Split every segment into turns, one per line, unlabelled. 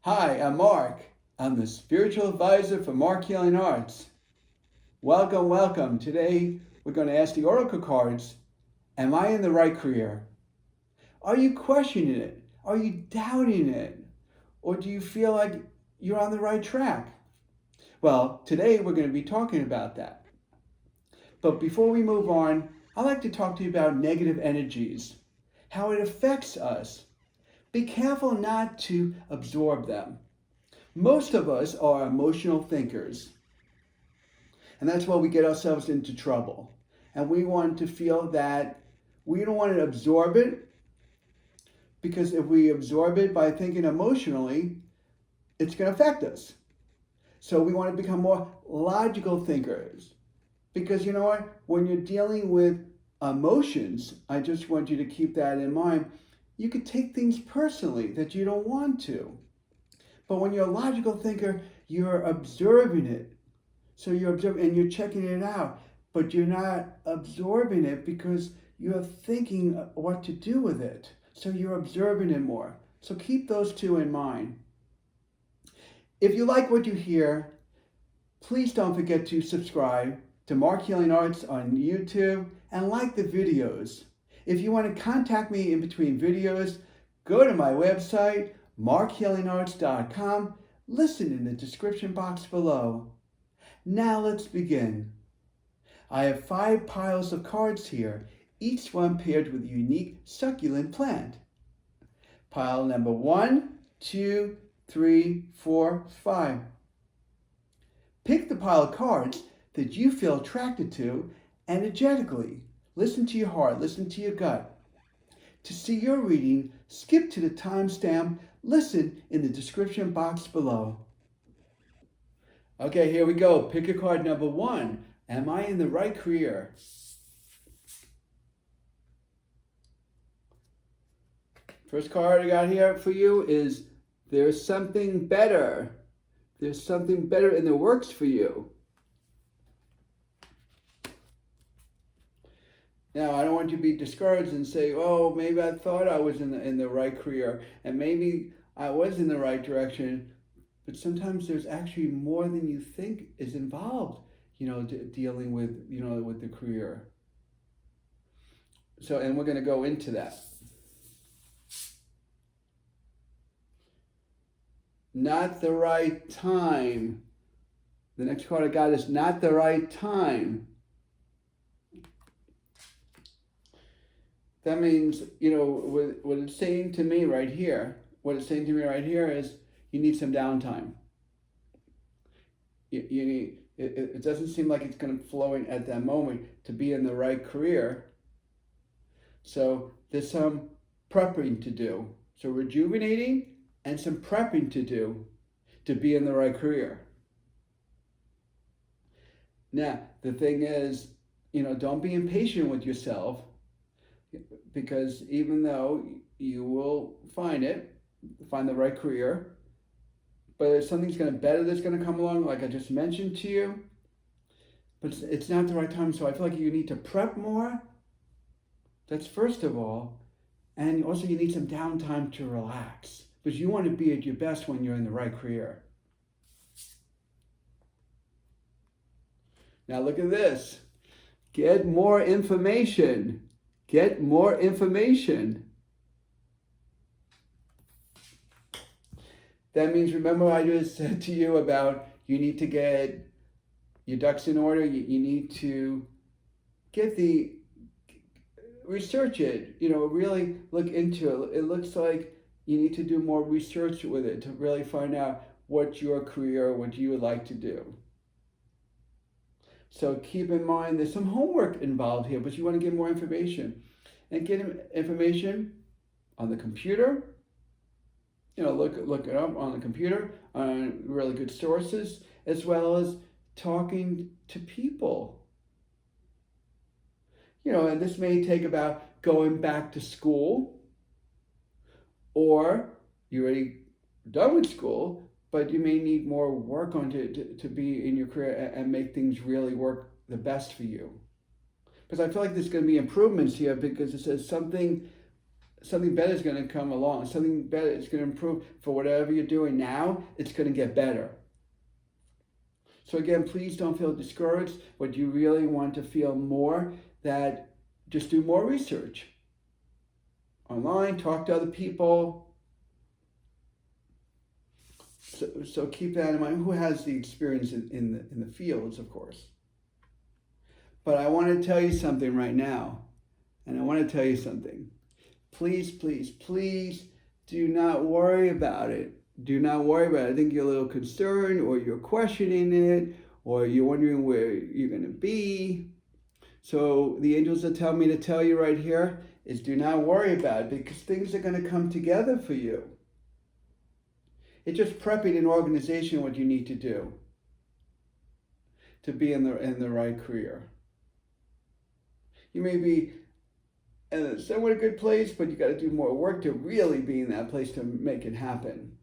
Hi, I'm Mark. I'm the spiritual advisor for Marc Healing Arts. Welcome, welcome. Today we're going to ask the oracle cards, am I in the right career? Are you questioning it? Are you doubting it? Or do you feel like you're on the right track? Well, today we're going to be talking about that. But before we move on, I'd like to talk to you about negative energies, how it affects us. Be careful not to absorb them. Most of us are emotional thinkers, and that's why we get ourselves into trouble. And we want to feel that we don't want to absorb it, because if we absorb it by thinking emotionally, it's going to affect us. So we want to become more logical thinkers, because you know what? When you're dealing with emotions, I just want you to keep that in mind. You could take things personally that you don't want to. But when you're a logical thinker, you're observing it. So you're observing and you're checking it out, but you're not absorbing it because you're thinking what to do with it. So you're observing it more. So keep those two in mind. If you like what you hear, please don't forget to subscribe to Marc Healing Arts on YouTube and like the videos. If you want to contact me in between videos, go to my website, marchealingarts.com. Listen in the description box below. Now let's begin. I have 5 piles of cards here, each one paired with a unique succulent plant. Pile number 1, 2, 3, 4, 5. Pick the pile of cards that you feel attracted to energetically. Listen to your heart, listen to your gut. To see your reading, skip to the timestamp, listen in the description box below. Okay, here we go. Pick a card number 1. Am I in the right career? First card I got here for you is there's something better. There's something better in the works for you. Now, I don't want you to be discouraged and say, oh, maybe I thought I was in the right career, and maybe I was in the right direction, but sometimes there's actually more than you think is involved, dealing with, with the career. So, and we're going to go into that. Not the right time. The next card I got is not the right time. That means, what it's saying to me right here, is you need some downtime. You need, it doesn't seem like it's going to flow in at that moment to be in the right career. So there's some prepping to do. So rejuvenating and some prepping to do to be in the right career. Now, the thing is, don't be impatient with yourself, because even though you will find the right career, but if something's better that's going to come along, like I just mentioned to you, but it's not the right time. So I feel like you need to prep more. That's first of all. And also you need some downtime to relax, because you want to be at your best when you're in the right career. Now look at this. Get more information. Get more information. That means, remember I just said to you about you need to get your ducks in order. You need to research it, really look into it. It looks like you need to do more research with it to really find out what your career, what you would like to do. So keep in mind there's some homework involved here, but you want to get more information. And get information on the computer. Look it up on the computer, on really good sources, as well as talking to people. And this may take about going back to school, or you're already done with school, but you may need more work on to be in your career and make things really work the best for you. Because I feel like there's going to be improvements here, because it says something something better is going to come along. Something better is going to improve for whatever you're doing now. It's going to get better. So again, please don't feel discouraged. But you really want to feel more, that just do more research online, talk to other people. So keep that in mind. Who has the experience in the fields, of course. But I want to tell you something right now. And I want to tell you something. Please, please, please do not worry about it. Do not worry about it. I think you're a little concerned, or you're questioning it, or you're wondering where you're going to be. So the angels are telling me to tell you right here is do not worry about it, because things are going to come together for you. It's just prepping an organization what you need to do to be in the right career. You may be in a somewhat good place, but you got to do more work to really be in that place to make it happen.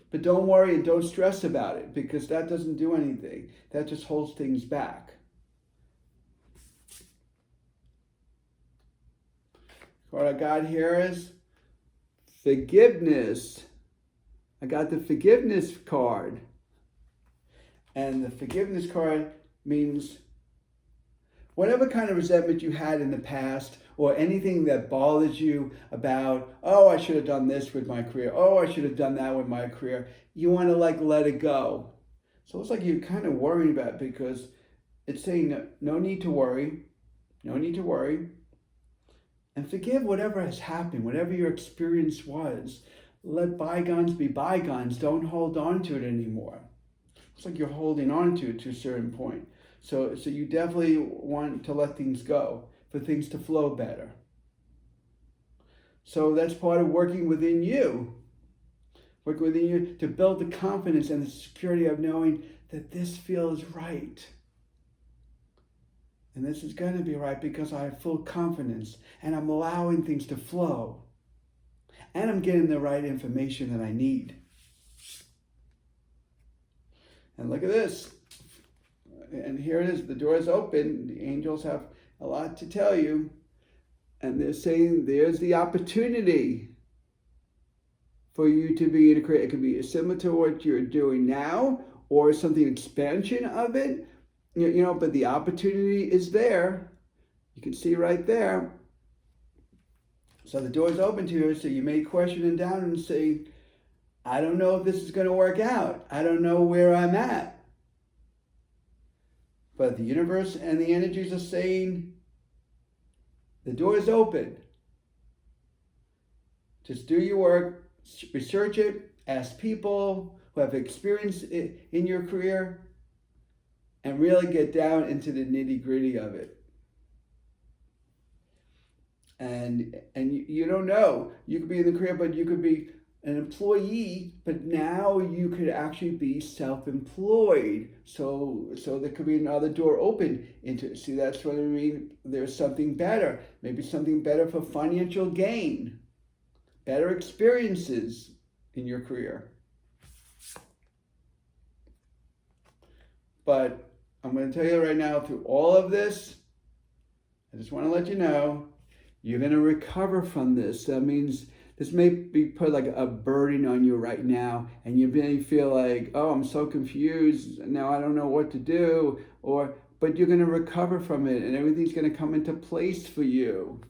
But don't worry and don't stress about it, because that doesn't do anything. That just holds things back. What I got here is forgiveness. I got the forgiveness card. And the forgiveness card means whatever kind of resentment you had in the past, or anything that bothers you about, oh, I should have done this with my career. Oh, I should have done that with my career. You want to let it go. So it's like you're kind of worried about it, because it's saying no need to worry. No need to worry. And forgive whatever has happened, whatever your experience was. Let bygones be bygones. Don't hold on to it anymore. It's like you're holding on to it to a certain point. So you definitely want to let things go, for things to flow better. So that's part of working within you. Working within you to build the confidence and the security of knowing that this feels right. And this is going to be right because I have full confidence and I'm allowing things to flow. And I'm getting the right information that I need. And look at this. And here it is. The door is open. The angels have a lot to tell you. And they're saying there's the opportunity for you to be in a career. It could be similar to what you're doing now, or something expansion of it. But the opportunity is there. You can see right there. So the door is open to you. So you may question and doubt and say, I don't know if this is going to work out. I don't know where I'm at. But the universe and the energies are saying, the door is open. Just do your work, research it, ask people who have experience in your career, and really get down into the nitty-gritty of it. And you don't know. You could be in the career, but you could be an employee, but now you could actually be self-employed. So there could be another door open into. See, that's what I mean. There's something better. Maybe something better for financial gain. Better experiences in your career. But I'm going to tell you right now, through all of this, I just want to let you know, you're going to recover from this. That means this may be put like a burden on you right now, and you may feel like, oh, I'm so confused. Now I don't know what to do. But you're going to recover from it, and everything's going to come into place for you.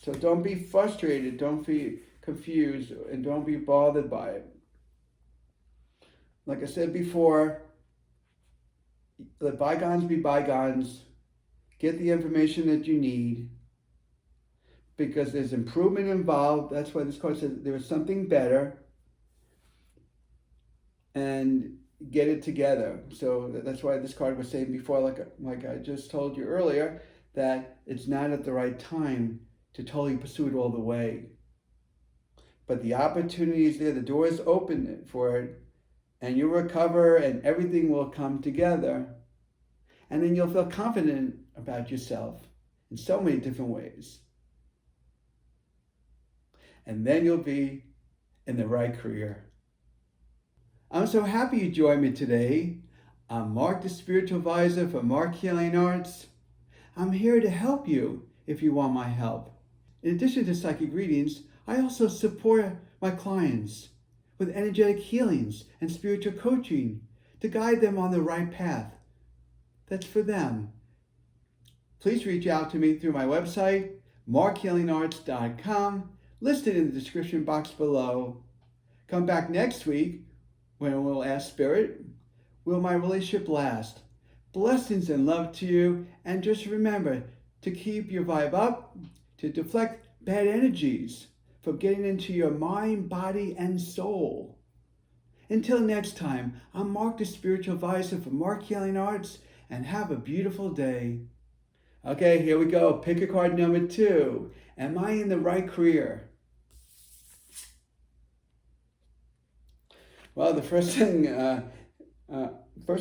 So don't be frustrated. Don't be confused, and don't be bothered by it. Like I said before, let bygones be bygones. Get the information that you need, because there's improvement involved. That's why this card says there is something better, and get it together. So that's why this card was saying before, like I just told you earlier, that it's not at the right time to totally pursue it all the way. But the opportunity is there. The door is open for it, and you'll recover, and everything will come together. And then you'll feel confident about yourself in so many different ways. And then you'll be in the right career. I'm so happy you joined me today. I'm Marc, the Spiritual Advisor for Marc Healing Arts. I'm here to help you if you want my help. In addition to psychic readings, I also support my clients with energetic healings and spiritual coaching to guide them on the right path that's for them. Please reach out to me through my website, marchealingarts.com, listed in the description box below. Come back next week when we'll ask Spirit, will my relationship last? Blessings and love to you, and just remember to keep your vibe up, to deflect bad energies from getting into your mind, body, and soul. Until next time, I'm Marc, the spiritual advisor for Marc Healing Arts, and have a beautiful day. Okay, here we go. Pick a card number 2. Am I in the right career? Well, the first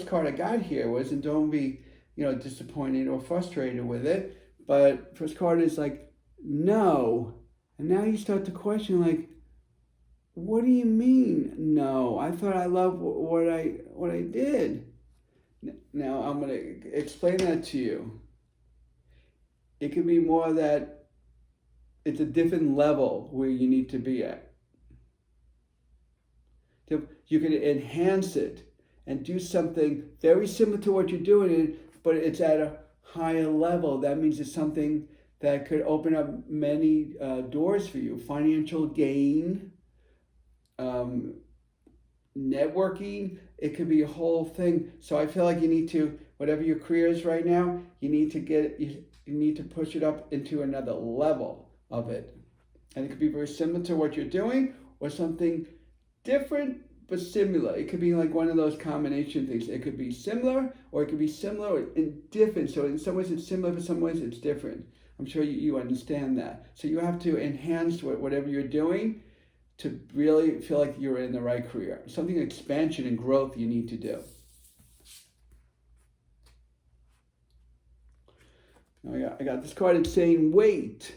card I got here was, and don't be, disappointed or frustrated with it. But first card is like, no. And now you start to question, like, what do you mean, no? I thought I loved what I did. Now I'm going to explain that to you. It could be more that it's a different level where you need to be at. You can enhance it and do something very similar to what you're doing, but it's at a higher level. That means it's something that could open up many doors for you. Financial gain, networking, it could be a whole thing. So I feel like you need to, whatever your career is right now, you need to push it up into another level of it. And it could be very similar to what you're doing, or something different but similar. It could be like one of those combination things. It could be similar, or it could be similar and different. So in some ways it's similar, but some ways it's different. I'm sure you understand that. So you have to enhance whatever you're doing to really feel like you're in the right career. Something expansion and growth you need to do. I got this card. It's saying wait.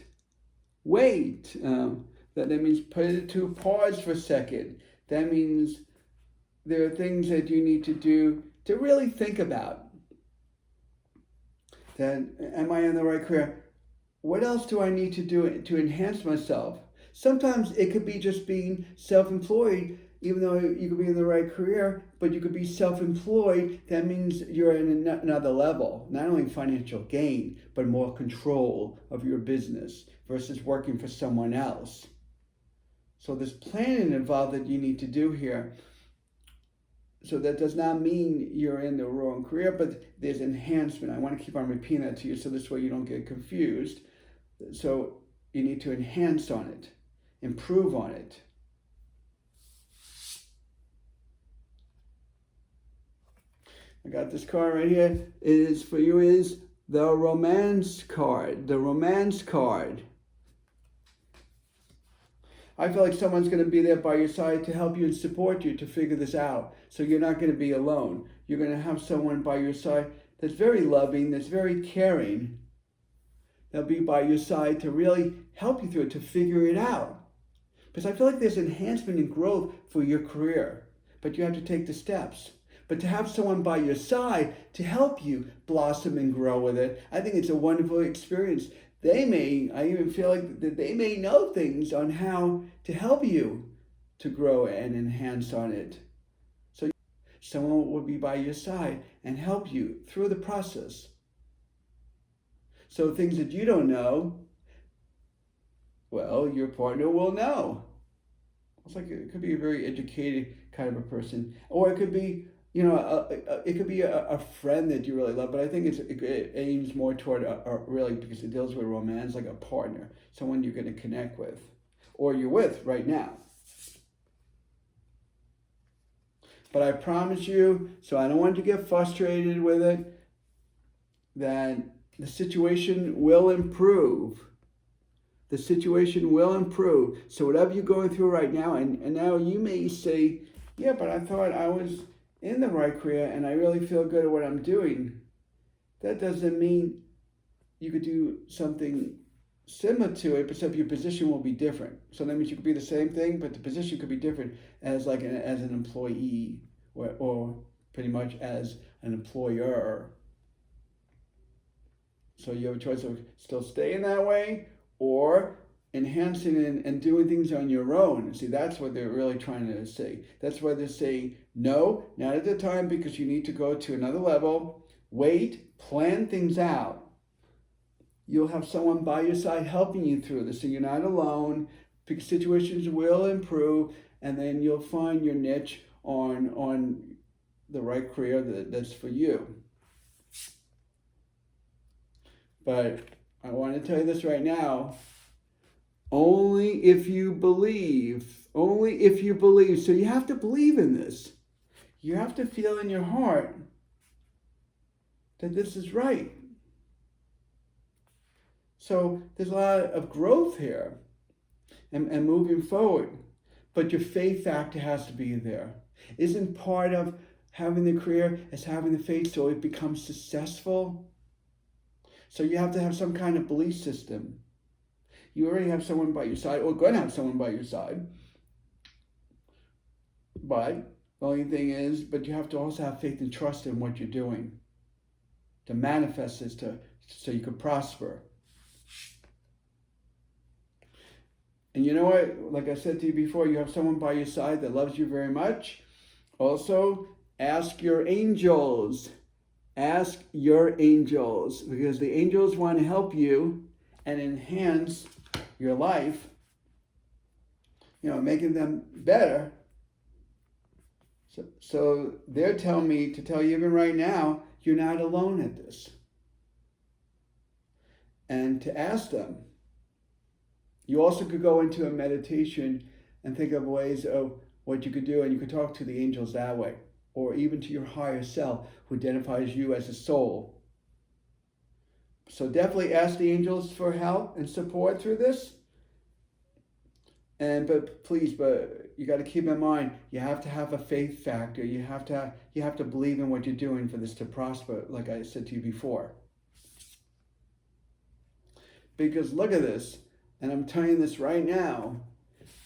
That means put it to pause for a second. That means there are things that you need to do to really think about. Then, am I in the right career? What else do I need to do to enhance myself? Sometimes it could be just being self-employed, even though you could be in the right career, but you could be self-employed. That means you're in another level, not only financial gain, but more control of your business versus working for someone else. So there's planning involved that you need to do here. So that does not mean you're in the wrong career, but there's enhancement. I want to keep on repeating that to you so this way you don't get confused. So you need to enhance on it, improve on it. I got this card right here. It is for you is the romance card. The romance card. I feel like someone's going to be there by your side to help you and support you to figure this out. So you're not going to be alone. You're going to have someone by your side that's very loving, that's very caring. They'll be by your side to really help you through it, to figure it out. Because I feel like there's enhancement and growth for your career, but you have to take the steps. But to have someone by your side to help you blossom and grow with it, I think it's a wonderful experience. I even feel like that they may know things on how to help you to grow and enhance on it. So someone will be by your side and help you through the process. So things that you don't know, well, your partner will know. It's like it could be a very educated kind of a person, or it could be, it could be a friend that you really love, but I think it aims more toward really, because it deals with romance, like a partner, someone you're going to connect with, or you're with right now. But I promise you, so I don't want you to get frustrated with it, that the situation will improve. The situation will improve. So whatever you're going through right now, and now you may say, yeah, but I thought I was in the right career and I really feel good at what I'm doing. That doesn't mean you could do something similar to it, except your position will be different. So that means you could be the same thing, but the position could be different as like as an employee or pretty much as an employer. So you have a choice of still staying that way or enhancing and doing things on your own. See, that's what they're really trying to say. That's why they say, no, not at the time, because you need to go to another level. Wait, plan things out. You'll have someone by your side helping you through this, so you're not alone, because situations will improve, and then you'll find your niche on the right career that's for you. But I want to tell you this right now. Only if you believe. Only if you believe. So you have to believe in this. You have to feel in your heart that this is right. So there's a lot of growth here and moving forward. But your faith factor has to be there. Isn't part of having the career as having the faith so it becomes successful? So you have to have some kind of belief system. You already have someone by your side, or going to have someone by your side. But the only thing is, but you have to also have faith and trust in what you're doing to manifest this, so you can prosper. And you know what? Like I said to you before, you have someone by your side that loves you very much. Also, ask your angels. Ask your angels, because the angels want to help you and enhance your life, making them better. So they're telling me to tell you even right now, you're not alone at this. And to ask them. You also could go into a meditation and think of ways of what you could do, and you could talk to the angels that way, or even to your higher self who identifies you as a soul. So definitely ask the angels for help and support through this. But you got to keep in mind, you have to have a faith factor. You have to believe in what you're doing for this to prosper, like I said to you before. Because look at this, and I'm telling you this right now,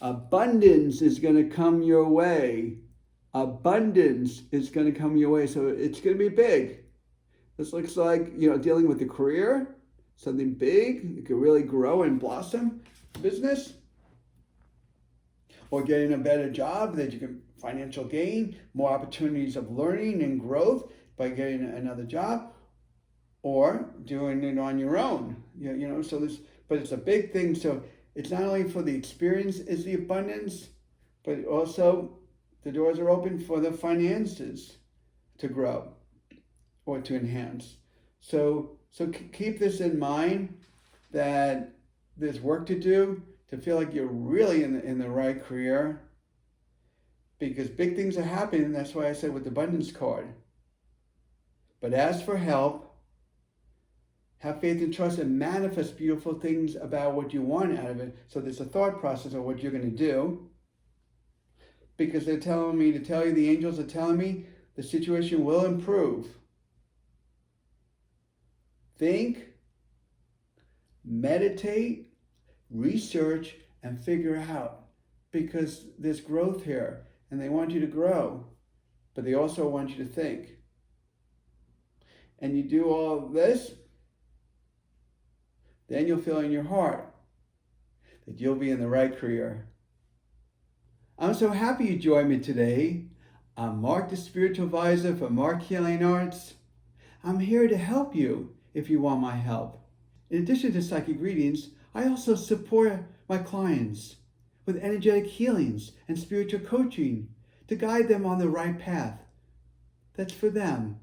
abundance is going to come your way. Abundance is going to come your way, so it's going to be big. This looks like, dealing with a career, something big, you can really grow and blossom, business, or getting a better job that you can financial gain, more opportunities of learning and growth by getting another job, or doing it on your own. But it's a big thing. So it's not only for the experience is the abundance, but also the doors are open for the finances to grow or to enhance. So keep this in mind, that there's work to do to feel like you're really in the right career, because big things are happening. That's why I said with the abundance card. But ask for help, have faith and trust, and manifest beautiful things about what you want out of it. So there's a thought process of what you're going to do, because they're telling me to tell you, the angels are telling me the situation will improve. Think, meditate, research, and figure out, because there's growth here and they want you to grow, but they also want you to think. And you do all this, then you'll feel in your heart that you'll be in the right career. I'm so happy you joined me today. I'm Marc, the Spiritual Advisor for Marc Healing Arts. I'm here to help you if you want my help. In addition to psychic readings, I also support my clients with energetic healings and spiritual coaching to guide them on the right path that's for them.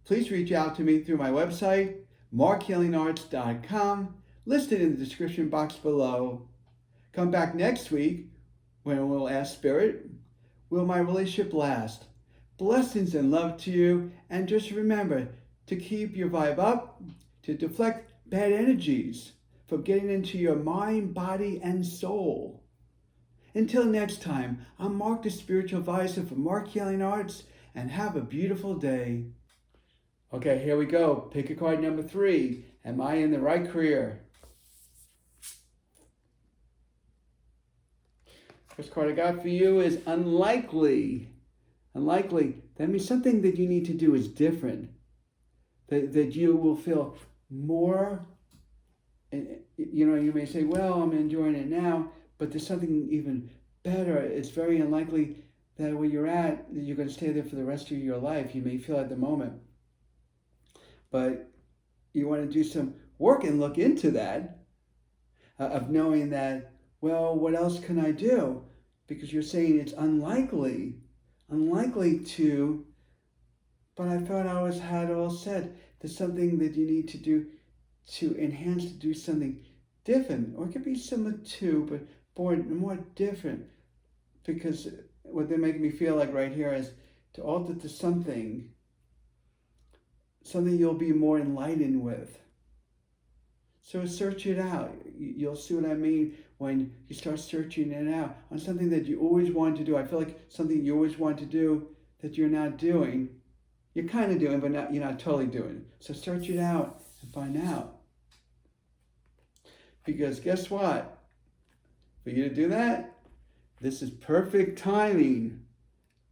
Please reach out to me through my website, marchealingarts.com, listed in the description box below. Come back next week when we'll ask Spirit, will my relationship last? Blessings and love to you, and just remember to keep your vibe up, to deflect bad energies from getting into your mind, body, and soul. Until next time, I'm Marc, the Spiritual Advisor for Marc Healing Arts, and have a beautiful day. Okay, here we go. Pick a card number 3. Am I in the right career? First card I got for you is unlikely. Unlikely. That means something that you need to do is different. That you will feel more you may say, well, I'm enjoying it now, but there's something even better. It's very unlikely that where you're at, you're going to stay there for the rest of your life. You may feel at the moment, but you want to do some work and look into that, of knowing that, well, what else can I do? Because you're saying it's unlikely to, but I thought I had all said. There's something that you need to do to enhance, to do something different, or it could be similar to, but more different, because what they're making me feel like right here is to alter to something you'll be more enlightened with. So search it out. You'll see what I mean when you start searching it out on something that you always wanted to do. I feel like something you always want to do that you're not doing. You're kind of doing, but you're not totally doing. So search it out and find out. Because guess what? For you to do that, this is perfect timing.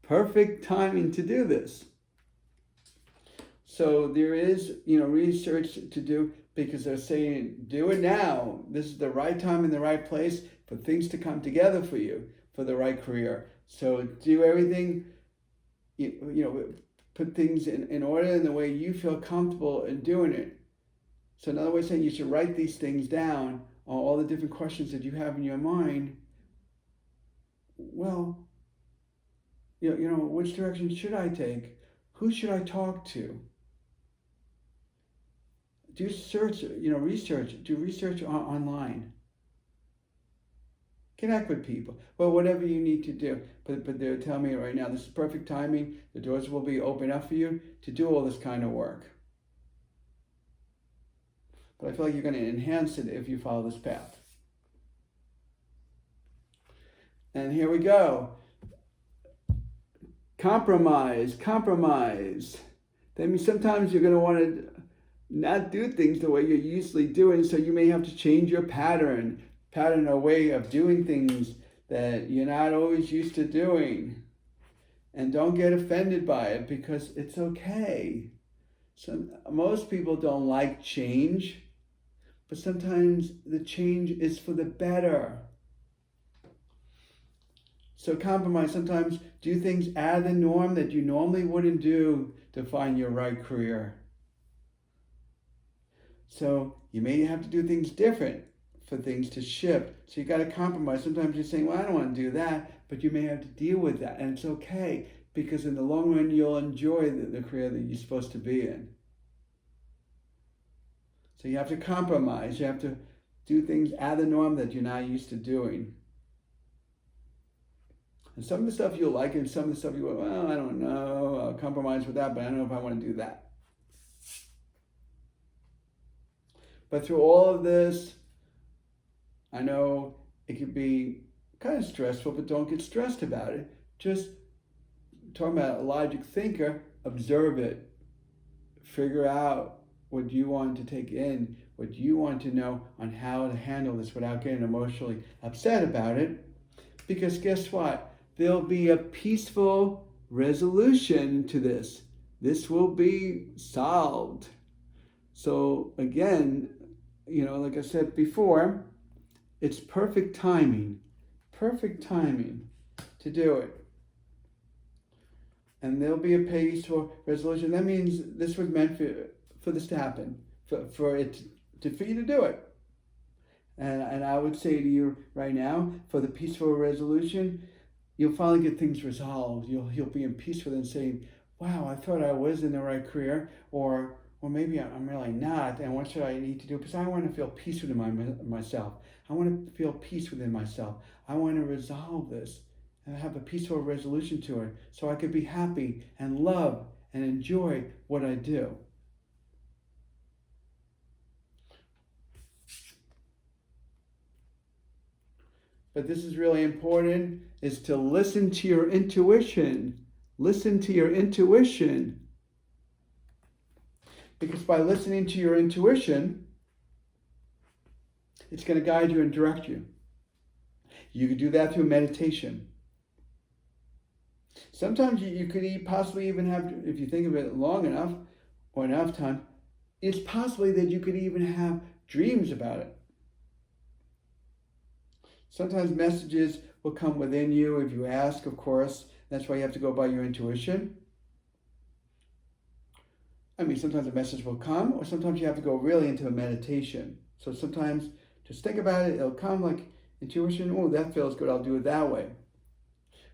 Perfect timing to do this. So there is, research to do, because they're saying, do it now. This is the right time and the right place for things to come together for you, for the right career. So do everything, put things in order in the way you feel comfortable in doing it. So another way of saying, you should write these things down, all the different questions that you have in your mind. Well, which direction should I take? Who should I talk to? Do search, research. Do research online. Connect with people. Well, whatever you need to do. But they're telling me right now, this is perfect timing. The doors will be open up for you to do all this kind of work. But I feel like you're going to enhance it if you follow this path. And here we go. Compromise. That means sometimes you're going to want to not do things the way you're usually doing, so you may have to change your pattern or way of doing things that you're not always used to doing. And don't get offended by it, because it's okay. Most people don't like change, but sometimes the change is for the better. So compromise. Sometimes do things out of the norm that you normally wouldn't do to find your right career. So you may have to do things different for things to shift. So you got to compromise. Sometimes you're saying, well, I don't want to do that, but you may have to deal with that. And it's okay, because in the long run, you'll enjoy the career that you're supposed to be in. So you have to compromise. You have to do things out of the norm that you're not used to doing. And some of the stuff you'll like, and some of the stuff you go, well, I don't know, I'll compromise with that, but I don't know if I want to do that. But through all of this, I know it can be kind of stressful, but don't get stressed about it. Just talking about a logic thinker, observe it. Figure out what you want to take in, what you want to know on how to handle this without getting emotionally upset about it. Because guess what? There'll be a peaceful resolution to this. This will be solved. So again, like I said before, it's perfect timing to do it. And there'll be a peaceful resolution. That means this was meant for this to happen, for you to do it. And I would say to you right now, for the peaceful resolution, you'll finally get things resolved. You'll be in peace with it and saying, wow, I thought I was in the right career, or maybe I'm really not, and what should I need to do? Because I want to feel peace within myself. I want to feel peace within myself. I want to resolve this and have a peaceful resolution to it, so I could be happy and love and enjoy what I do. But this is really important, is to listen to your intuition. Listen to your intuition. Because by listening to your intuition, it's going to guide you and direct you. You could do that through meditation. Sometimes you could possibly even have, if you think of it long enough or enough time, it's possibly that you could even have dreams about it. Sometimes messages will come within you if you ask, of course. That's why you have to go by your intuition. I mean, sometimes a message will come, or sometimes you have to go really into a meditation. So sometimes just think about it, it'll come like intuition. Oh, that feels good, I'll do it that way.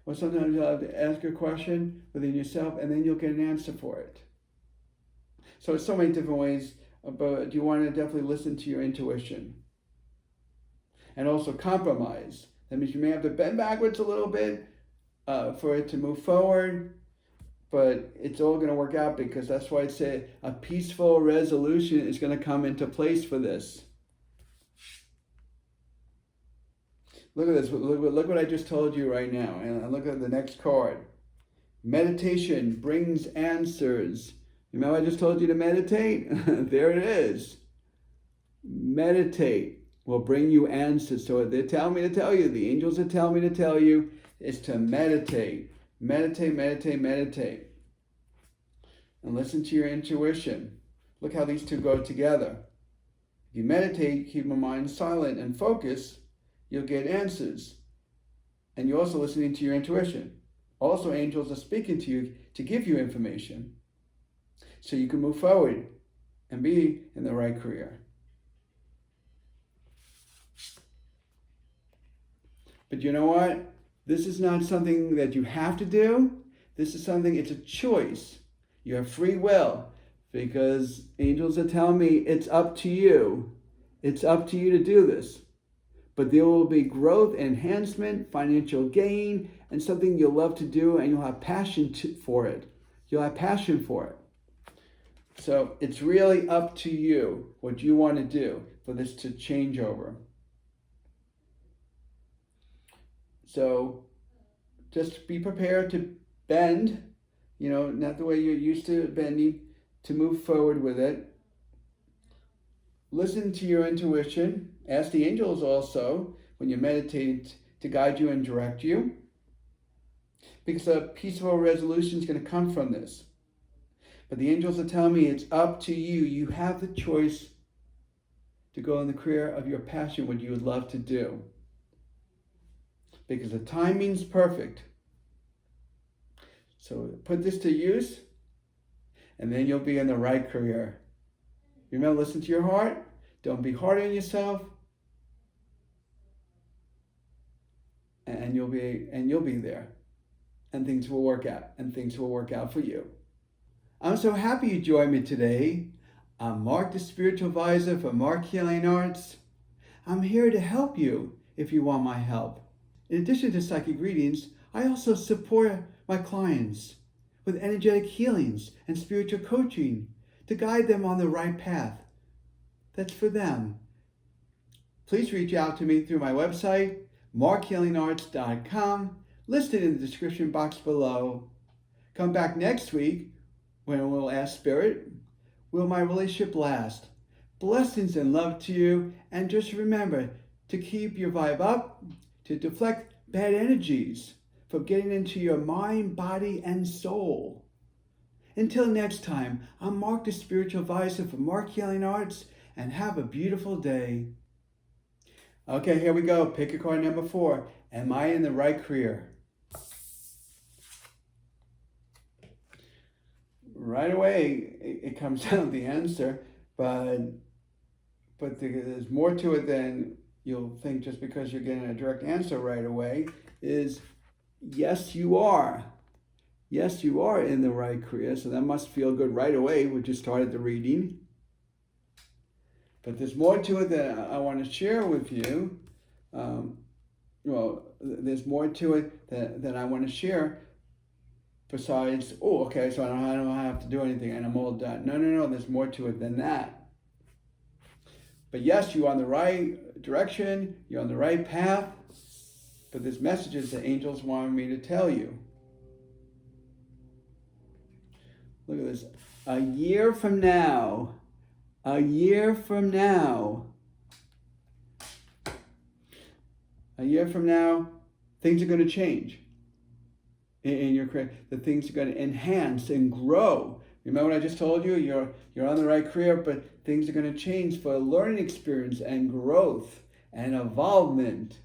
Or sometimes you'll have to ask a question within yourself, and then you'll get an answer for it. So it's so many different ways, but you want to definitely listen to your intuition. And also compromise. That means you may have to bend backwards a little bit for it to move forward, but it's all going to work out, because that's why I say a peaceful resolution is going to come into place for this. Look at this. Look what I just told you right now. And look at the next card. Meditation brings answers. Remember I just told you to meditate? There it is. Meditate will bring you answers. So they're telling me to tell you, the angels are telling me to tell you, is to meditate. Meditate, meditate, meditate. And listen to your intuition. Look how these two go together. If you meditate, keep your mind silent and focus, you'll get answers. And you're also listening to your intuition. Also, angels are speaking to you to give you information so you can move forward and be in the right career. But you know what? This is not something that you have to do. This is something, it's a choice. You have free will, because angels are telling me it's up to you. It's up to you to do this. But there will be growth, enhancement, financial gain, and something you'll love to do, and you'll have passion for it. You'll have passion for it. So it's really up to you what you want to do for this to change over. So just be prepared to bend, not the way you're used to bending, to move forward with it. Listen to your intuition. Ask the angels also, when you meditate, to guide you and direct you, because a peaceful resolution is going to come from this. But the angels are telling me it's up to you. You have the choice to go in the career of your passion, what you would love to do, because the timing's perfect. So put this to use, and then you'll be in the right career. Remember, listen to your heart. Don't be hard on yourself. And you'll be there. And things will work out. And things will work out for you. I'm so happy you joined me today. I'm Marc, the Spiritual Advisor for Marc Healing Arts. I'm here to help you if you want my help. In addition to psychic readings, I also support my clients with energetic healings and spiritual coaching to guide them on the right path. That's for them. Please reach out to me through my website, marchealingarts.com, listed in the description box below. Come back next week when we'll ask Spirit, will my relationship last? Blessings and love to you, and just remember to keep your vibe up, to deflect bad energies from getting into your mind, body, and soul. Until next time, I'm Marc, the Spiritual Advisor for Marc Healing Arts, and have a beautiful day. Okay, here we go. Pick a card number 4. Am I in the right career? Right away, it comes out the answer, but there's more to it than you'll think just because you're getting a direct answer right away. Is yes, you are. Yes, you are in the right career, so that must feel good right away. We just started the reading. But there's more to it that I want to share with you. There's more to it that I want to share besides, okay, so I don't have to do anything and I'm all done. No, there's more to it than that. But yes, you're on the right direction, you're on the right path, but there's messages that angels want me to tell you. Look at this. A year from now, things are going to change in your career. The things are going to enhance and grow Remember what I just told you? You're on the right career, but things are going to change for a learning experience and growth and evolvement.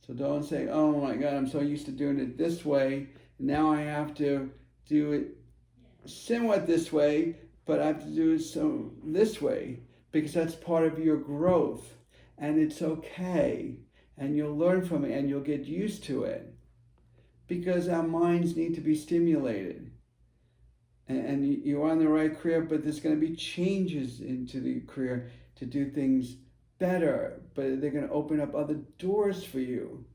So don't say, oh my God, I'm so used to doing it this way. Now I have to do it somewhat this way, but I have to do it this way, because that's part of your growth. And it's okay. And you'll learn from it and you'll get used to it. Because our minds need to be stimulated. And you're on the right career, but there's going to be changes into the career to do things better, but they're going to open up other doors for you.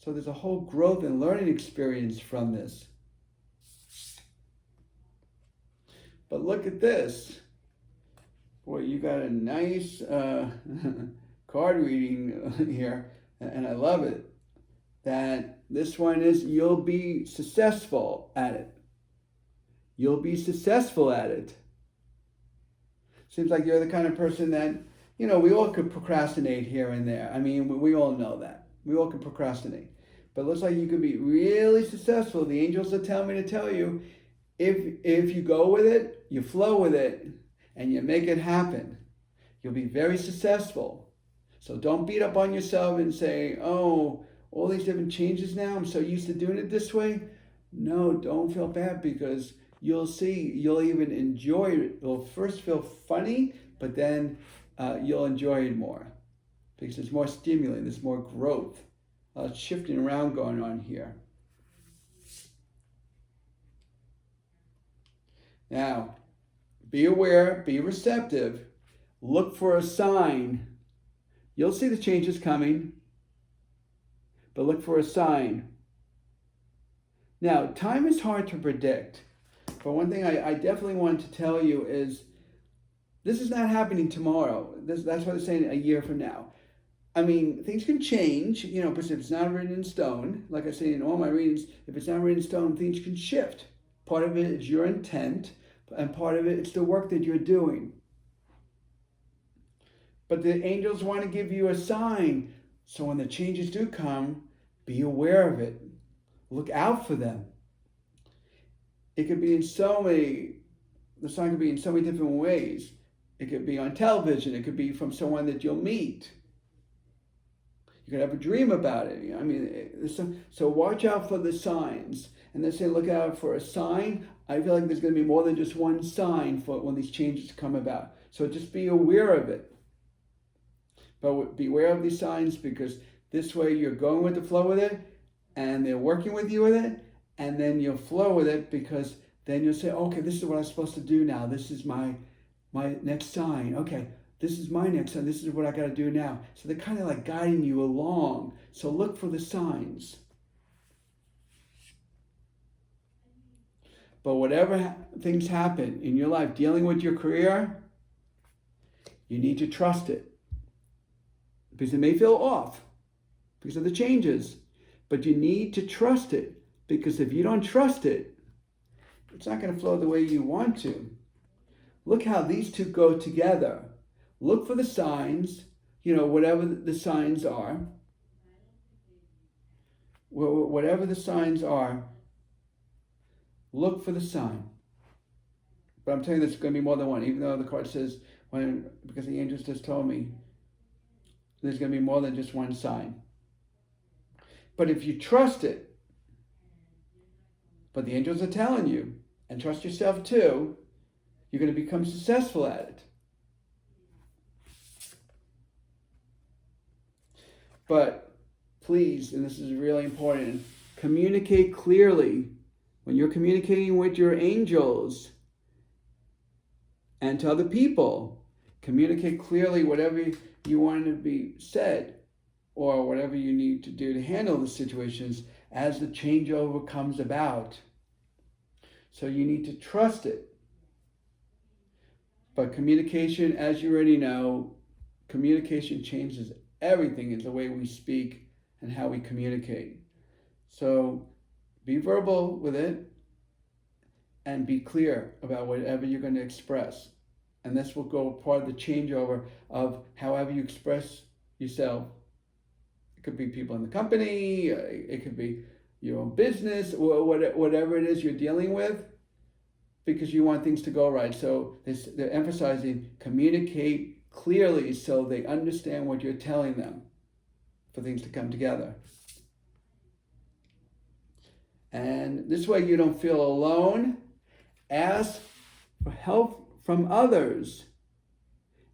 So there's a whole growth and learning experience from this. But look at this. Boy, you got a nice card reading here, and I love it. That this one is, you'll be successful at it. You'll be successful at it. Seems like you're the kind of person that, we all could procrastinate here and there. I mean, we all know that. We all can procrastinate. But it looks like you could be really successful. The angels are telling me to tell you, if you go with it, you flow with it, and you make it happen, you'll be very successful. So don't beat up on yourself and say, oh, all these different changes now, I'm so used to doing it this way. No, don't feel bad, because you'll see, you'll even enjoy it. It'll first feel funny, but then you'll enjoy it more, because there's more stimuli, there's more growth, shifting around going on here. Now, be aware, be receptive, look for a sign. You'll see the changes coming, but look for a sign. Now, time is hard to predict, but one thing I definitely want to tell you is, this is not happening tomorrow. That's why they're saying a year from now. I mean, things can change, because if it's not written in stone, like I say in all my readings, if it's not written in stone, things can shift. Part of it is your intent, and part of it's the work that you're doing. But the angels want to give you a sign, so when the changes do come, be aware of it. Look out for them. It could be the sign could be in so many different ways. It could be on television. It could be from someone that you'll meet. You could have a dream about it. I mean, so watch out for the signs. And they say look out for a sign. I feel like there's going to be more than just one sign for when these changes come about. So just be aware of it. But beware of these signs, because this way you're going with the flow with it, and they're working with you with it, and then you'll flow with it, because then you'll say, okay, this is what I'm supposed to do now. This is my next sign. Okay, this is my next sign. This is what I got to do now. So they're kind of like guiding you along. So look for the signs. But whatever things happen in your life, dealing with your career, you need to trust it. Because it may feel off because of the changes. But you need to trust it. Because if you don't trust it, it's not going to flow the way you want to. Look how these two go together. Look for the signs, whatever the signs are. Whatever the signs are, look for the sign. But I'm telling you, there's going to be more than one, even though the card says, because the angels just told me, there's going to be more than just one sign. But if you trust it, but the angels are telling you, and trust yourself too, you're going to become successful at it. But please, and this is really important, communicate clearly. When you're communicating with your angels and to other people, communicate clearly whatever you want to be said, or whatever you need to do to handle the situations as the changeover comes about. So you need to trust it. But communication, as you already know, communication changes everything in the way we speak and how we communicate. So be verbal with it and be clear about whatever you're going to express. And this will go part of the changeover of however you express yourself. It could be people in the company, it could be your own business, or whatever it is you're dealing with. because you want things to go right. So they're emphasizing communicate clearly so they understand what you're telling them for things to come together. And this way you don't feel alone. Ask for help from others.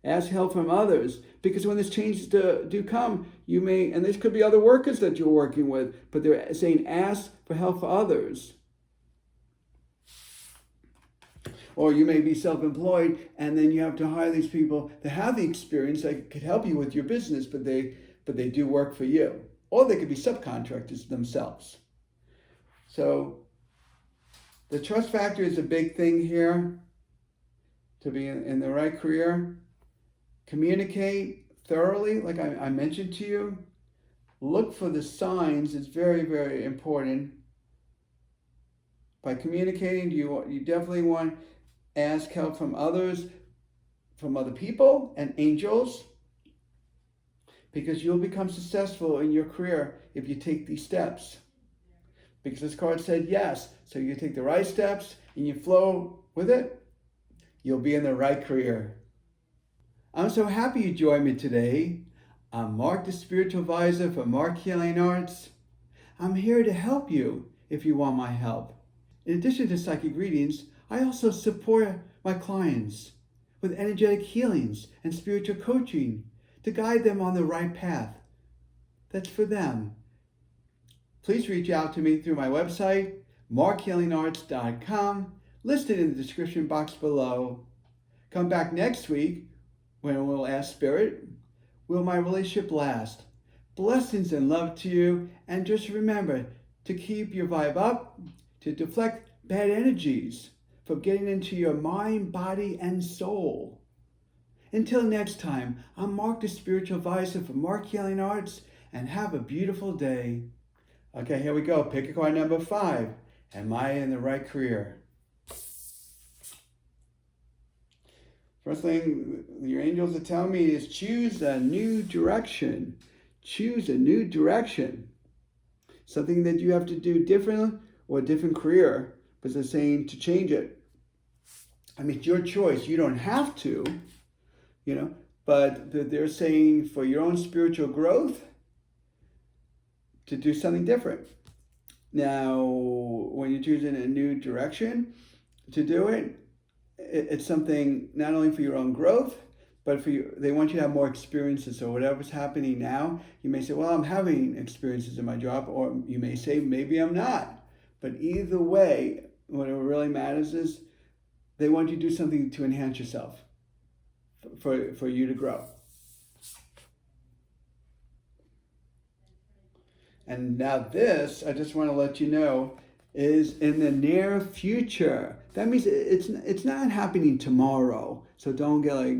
Ask help from others. Because when this changes do come, you may, and this could be other workers that you're working with, but they're saying ask for help for others. Or you may be self-employed, and then you have to hire these people that have the experience that could help you with your business, but they do work for you. Or they could be subcontractors themselves. So the trust factor is a big thing here to be in the right career. Communicate thoroughly, like I mentioned to you. Look for the signs. It's very, very important. By communicating, you definitely want to ask help from others, from other people and angels, because you'll become successful in your career if you take these steps. Because this card said yes, so you take the right steps and you flow with it, you'll be in the right career. I'm so happy you joined me today. I'm Marc, the Spiritual Advisor for Marc Healing Arts. I'm here to help you if you want my help. In addition to psychic readings, I also support my clients with energetic healings and spiritual coaching to guide them on the right path that's for them. Please reach out to me through my website, marchealingarts.com, listed in the description box below. Come back next week when we'll ask Spirit, will my relationship last? Blessings and love to you, and just remember to keep your vibe up, to deflect bad energies from getting into your mind, body, and soul. Until next time, I'm Marc, the Spiritual Advisor for Marc Healing Arts, and have a beautiful day. Okay, here we go. Pick a card number 5. Am I in the right career? First thing your angels are telling me is choose a new direction. Choose a new direction. Something that you have to do different or a different career, but they're saying to change it. I mean, it's your choice. You don't have to, but they're saying for your own spiritual growth, to do something different. Now, when you're choosing a new direction to do it, it's something not only for your own growth, but for you. They want you to have more experiences. So whatever's happening now, you may say, well, I'm having experiences in my job, or you may say, maybe I'm not. But either way, what really matters is they want you to do something to enhance yourself, for you to grow. And now this, I just want to let you know, is in the near future. That means it's not happening tomorrow. So don't get like,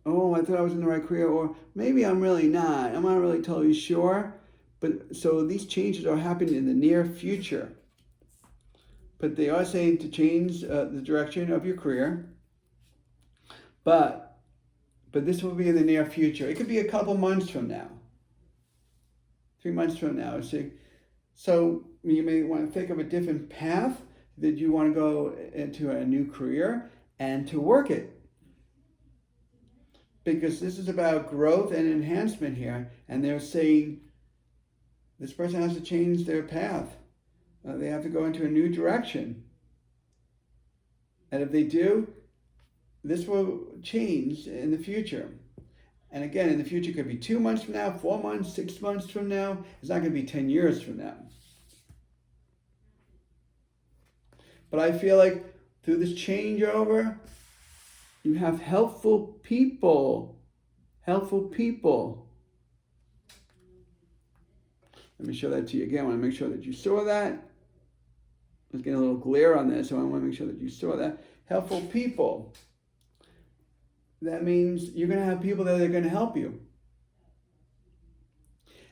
oh, I thought I was in the right career, or maybe I'm really not. I'm not really totally sure. But so these changes are happening in the near future. But they are saying to change the direction of your career. But this will be in the near future. It could be a couple months from now. 3 months from now. So you may want to think of a different path that you want to go into a new career and to work it. Because this is about growth and enhancement here. And they're saying this person has to change their path. They have to go into a new direction. And if they do, this will change in the future. And again, in the future, it could be 2 months from now, 4 months, 6 months from now. It's not going to be 10 years from now. But I feel like through this changeover, you have helpful people. Helpful people. Let me show that to you again. I want to make sure that you saw that. I was getting a little glare on this, so I want to make sure that you saw that. Helpful people. That means you're going to have people that are going to help you.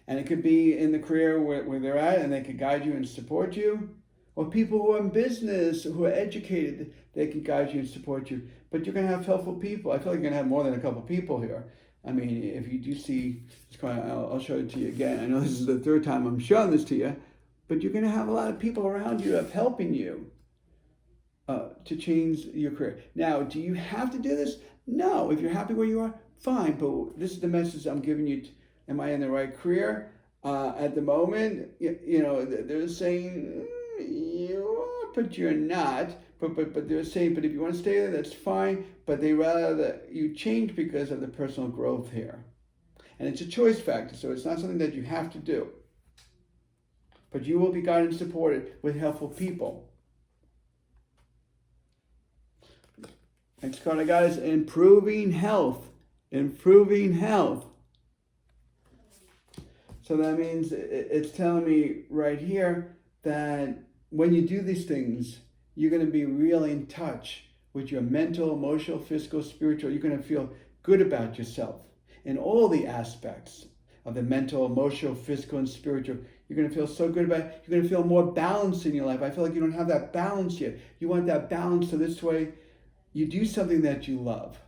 And it could be in the career where they're at, and they could guide you and support you. Or people who are in business, who are educated, they can guide you and support you. But you're going to have helpful people. I feel like you're going to have more than a couple people here. I mean, if you do see, I'll show it to you again. I know this is the 3rd time I'm showing this to you. But you're going to have a lot of people around you helping you. to change your career. Now, do you have to do this? No. If you're happy where you are, fine. But this is the message I'm giving you. Am I in the right career? At the moment, they're saying you are, but you're not. But they're saying, but if you want to stay there, that's fine. But they rather that you change because of the personal growth here. And it's a choice factor, so it's not something that you have to do. But you will be guided and supported with helpful people. Next card I got is improving health. Improving health. So that means it's telling me right here that when you do these things, you're going to be really in touch with your mental, emotional, physical, spiritual. You're going to feel good about yourself in all the aspects of the mental, emotional, physical, and spiritual. You're going to feel so good about it. You're going to feel more balance in your life. I feel like you don't have that balance yet. You want that balance, so this way you do something that you love.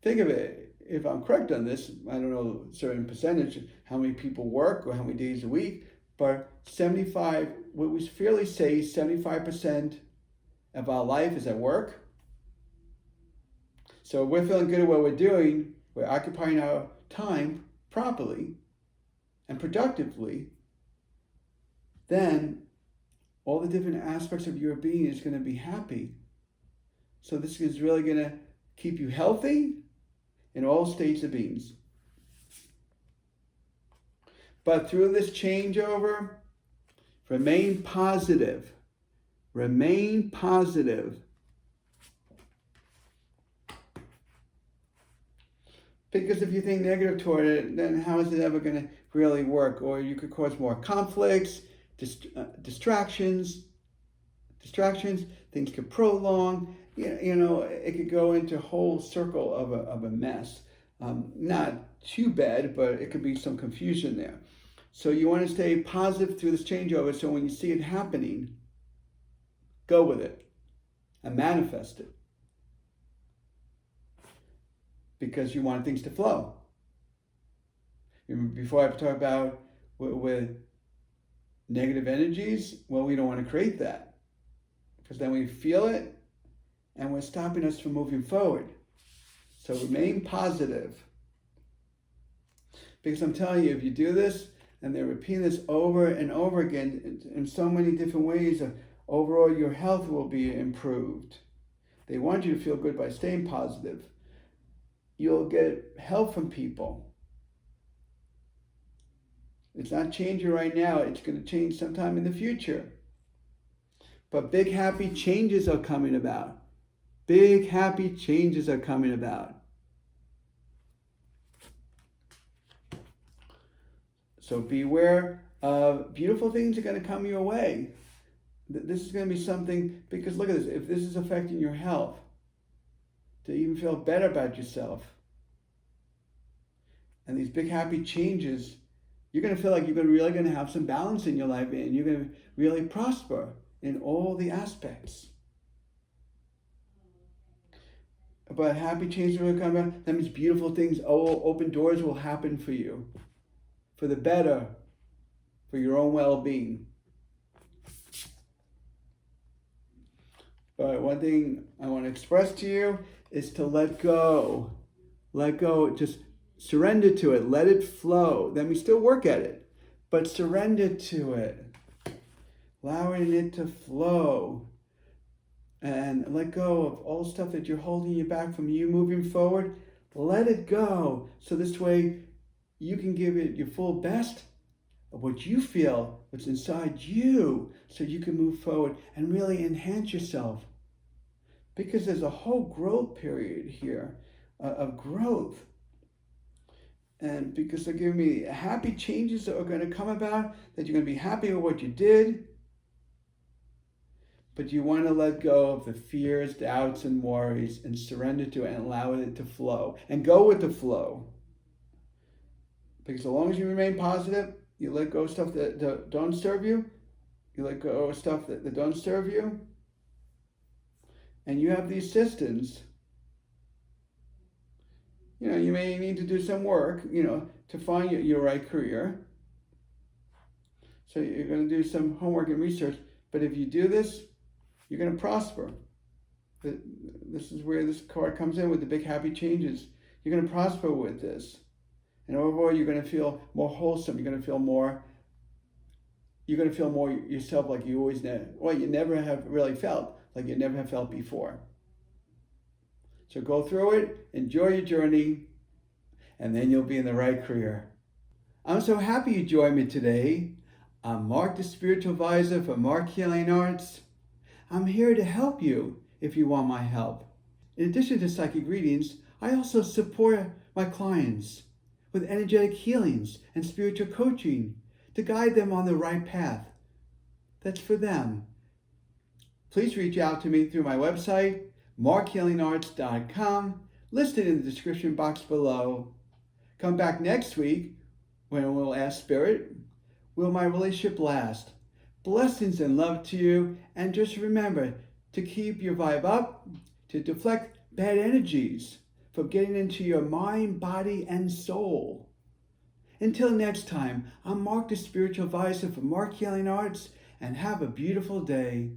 Think of it. If I'm correct on this, I don't know a certain percentage, how many people work or how many days a week, but 75, what we fairly say 75% of our life is at work. So if we're feeling good at what we're doing, we're occupying our time properly and productively, then all the different aspects of your being is going to be happy. So this is really going to keep you healthy in all states of beings. But through this changeover, remain positive. Remain positive. Because if you think negative toward it, then how is it ever going to really work? Or you could cause more conflicts, distractions. Things could prolong. It could go into a whole circle of a mess. Not too bad, but it could be some confusion there. So you want to stay positive through this changeover, so when you see it happening, go with it and manifest it. Because you want things to flow. Before I talk about with negative energies, well, we don't want to create that. Because then we feel it, and we're stopping us from moving forward. So remain positive. Because I'm telling you, if you do this, and they're repeating this over and over again in so many different ways, overall your health will be improved. They want you to feel good by staying positive. You'll get help from people. It's not changing right now. It's going to change sometime in the future. But big happy changes are coming about. Big happy changes are coming about. So beware of beautiful things are going to come your way. This is going to be something, because look at this, if this is affecting your health, to even feel better about yourself, and these big happy changes, you're going to feel like you're really going to have some balance in your life, and you're going to really prosper in all the aspects. But happy changes will come about. That means beautiful things, open doors will happen for you, for the better, for your own well-being. But one thing I want to express to you is to let go. Let go, just surrender to it, let it flow. Then we still work at it, but surrender to it. Allowing it to flow. And let go of all stuff that you're holding you back from you moving forward. Let it go. So this way you can give it your full best of what you feel, what's inside you, so you can move forward and really enhance yourself. Because there's a whole growth period here of growth. And because they're giving me happy changes that are going to come about, that you're going to be happy with what you did. But you want to let go of the fears, doubts, and worries and surrender to it and allow it to flow. And go with the flow. Because as long as you remain positive, you let go of stuff that don't serve you. You let go of stuff that don't serve you. And you have the assistance. You may need to do some work, to find your right career. So you're going to do some homework and research. But if you do this, You're going to prosper. This is where this card comes in with the big happy changes. You're going to prosper with this. And overall, you're going to feel more wholesome. You're going to feel more yourself like you always you never have really felt, like you never have felt before. So go through it, enjoy your journey, and then you'll be in the right career. I'm so happy you joined me today. I'm Marc, the Spiritual Advisor for Marc Healing Arts. I'm here to help you if you want my help. In addition to psychic readings, I also support my clients with energetic healings and spiritual coaching to guide them on the right path that's for them. Please reach out to me through my website, marchealingarts.com, listed in the description box below. Come back next week when we'll ask Spirit, will my relationship last? Blessings and love to you, and just remember to keep your vibe up, to deflect bad energies from getting into your mind, body, and soul. Until next time, I'm Marc, the Spiritual Advisor for Marc Healing Arts, and have a beautiful day.